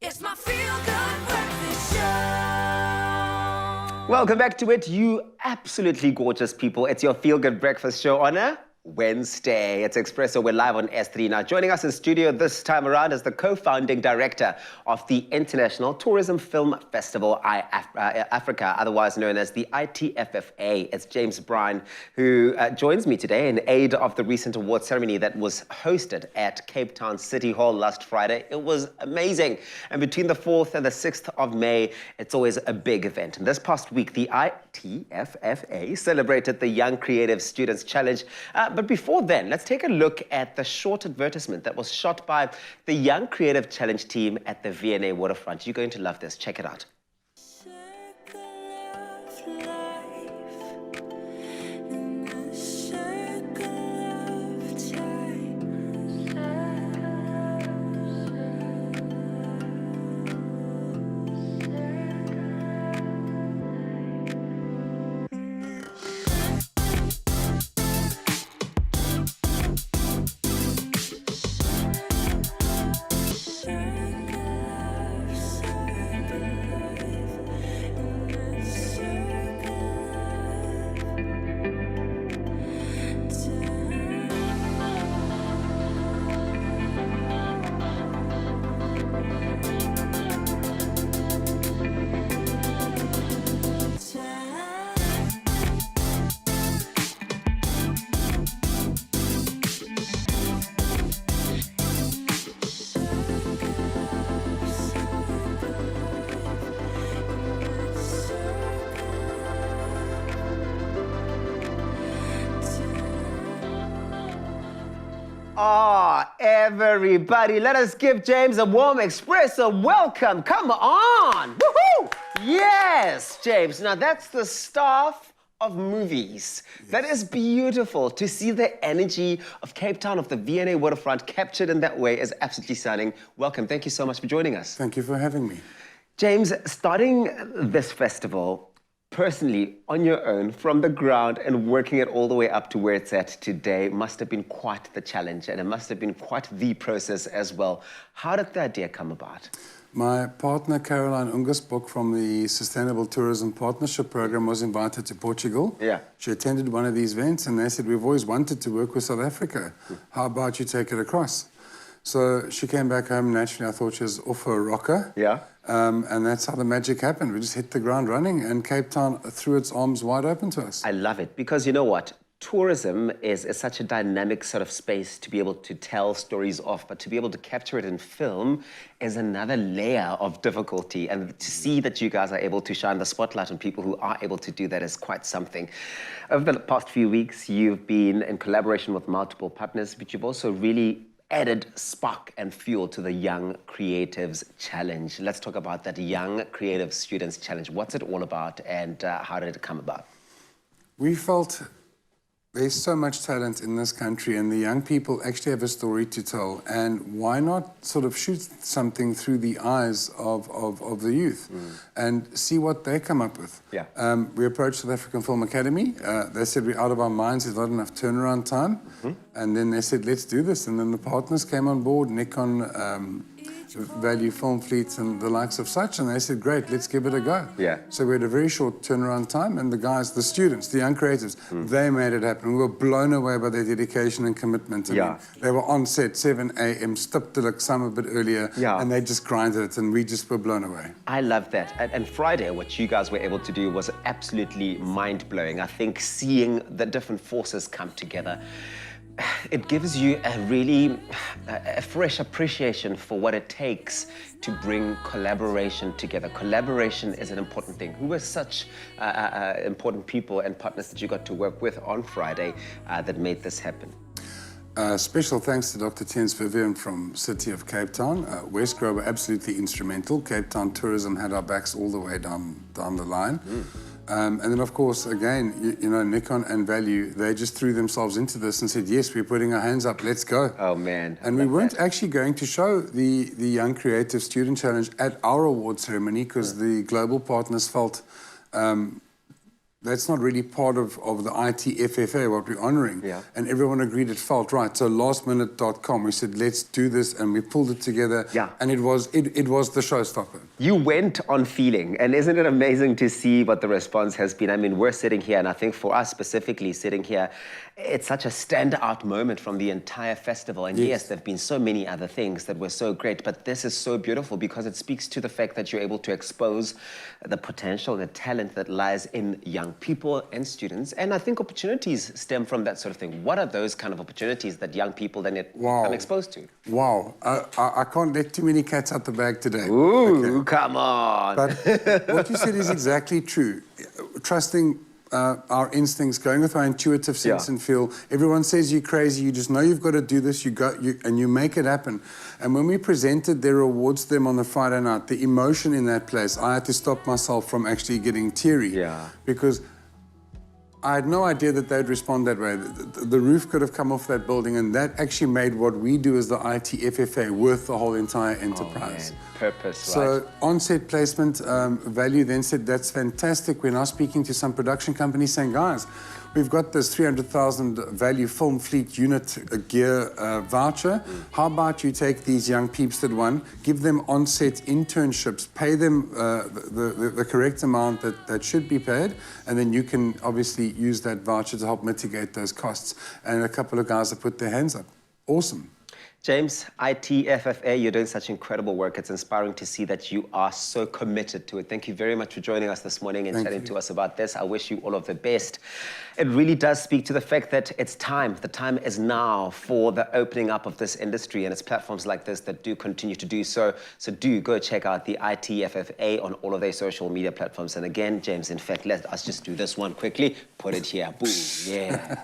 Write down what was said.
It's my feel-good breakfast show. Welcome back to it, you absolutely gorgeous people. It's your feel-good breakfast show on a Wednesday. It's Expresso. We're live on S3 now. Joining us in studio this time around is the co-founding director of the International Tourism Film Festival, Africa, otherwise known as the ITFFA. It's James Byrne, who joins me today in aid of the recent award ceremony that was hosted at Cape Town City Hall last Friday. It was amazing. And between the 4th and the 6th of May, it's always a big event. And this past week, the ITFFA celebrated the Young Creative Students Challenge. But before then, let's take a look at the short advertisement that was shot by the Young Creative Challenge team at the V&A Waterfront. You're going to love this. Check it out. Everybody, let us give James a warm Expresso welcome. Come on. Woohoo! Yes, James. Now, that's the staff of movies. Yes. That is beautiful. To see the energy of Cape Town, of the V&A Waterfront captured in that way is absolutely stunning. Welcome. Thank you so much for joining us. Thank you for having me. James, starting this festival, personally, on your own, from the ground and working it all the way up to where it's at today must have been quite the challenge, and it must have been quite the process as well. How did the idea come about? My partner, Caroline Ungersbok from the Sustainable Tourism Partnership Program, was invited to Portugal. Yeah. She attended one of these events and they said, we've always wanted to work with South Africa. How about you take it across? So she came back home. Naturally, I thought she was off her rocker. Yeah. And that's how the magic happened. We just hit the ground running and Cape Town threw its arms wide open to us. I love it because you know what? Tourism is such a dynamic sort of space to be able to tell stories of, but to be able to capture it in film is another layer of difficulty. And to see that you guys are able to shine the spotlight on people who are able to do that is quite something. Over the past few weeks, you've been in collaboration with multiple partners, but you've also really added spark and fuel to the Young Creatives Challenge. Let's talk about that Young Creative Students Challenge. What's it all about and how did it come about? We felt there's so much talent in this country and the young people actually have a story to tell, and why not sort of shoot something through the eyes of the youth and see what they come up with. Yeah. We approached South African Film Academy. They said we're out of our minds, there's not enough turnaround time. And then they said, let's do this. And then the partners came on board, Nikon, Value Film Fleets and the likes of such, and they said, great, let's give it a go. Yeah. So we had a very short turnaround time, and the guys, the students, the young creatives, they made it happen. We were blown away by their dedication and commitment. I mean, they were on set 7 a.m., stiptelik, some a bit earlier, and they just grinded it, and we just were blown away. I love that. And Friday, what you guys were able to do was absolutely mind-blowing. I think seeing the different forces come together, it gives you a really fresh appreciation for what it takes to bring collaboration together. Collaboration is an important thing. Who were such important people and partners that you got to work with on Friday that made this happen? Special thanks to Dr. Tiens Vivian from City of Cape Town. Westgrow were absolutely instrumental. Cape Town Tourism had our backs all the way down the line. And then, of course, again, you know, Nikon and Value, they just threw themselves into this and said, yes, we're putting our hands up, let's go. Oh, man. And we weren't actually going to show the Young Creative Student Challenge at our award ceremony because the global partners felt that's not really part of the ITFFA, what we're honouring. Yeah. And everyone agreed it felt right. So lastminute.com, we said, let's do this, and we pulled it together. Yeah. And it was the showstopper. You went on feeling, and isn't it amazing to see what the response has been? I mean, we're sitting here, and I think for us specifically sitting here, it's such a standout moment from the entire festival. And yes, there have been so many other things that were so great, but this is so beautiful because it speaks to the fact that you're able to expose the potential, the talent that lies in young people and students. And I think opportunities stem from that sort of thing. What are those kind of opportunities that young people then become exposed to? Wow. I can't let too many cats out the bag today. Ooh, come on. But what you said is exactly true. Trusting our instincts, going with our intuitive sense and feel. Everyone says you're crazy, you just know you've got to do this, and you make it happen. And when we presented their awards to them on the Friday night, the emotion in that place, I had to stop myself from actually getting teary. Yeah. Because I had no idea that they'd respond that way. The roof could have come off that building, and that actually made what we do as the ITFFA worth the whole entire enterprise. Oh, man. Purpose, so on-set placement value then said, that's fantastic. We're now speaking to some production companies saying, guys, we've got this 300,000 value film fleet unit gear voucher. How about you take these young peeps that won, give them on-set internships, pay them the correct amount that should be paid, and then you can obviously use that voucher to help mitigate those costs. And a couple of guys have put their hands up. Awesome. James, ITFFA, you're doing such incredible work. It's inspiring to see that you are so committed to it. Thank you very much for joining us this morning and chatting to us about this. I wish you all of the best. It really does speak to the fact that it's time. The time is now for the opening up of this industry, and it's platforms like this that do continue to do so. So do go check out the ITFFA on all of their social media platforms. And again, James, in fact, let us just do this one quickly. Put it here. Boom. Yeah.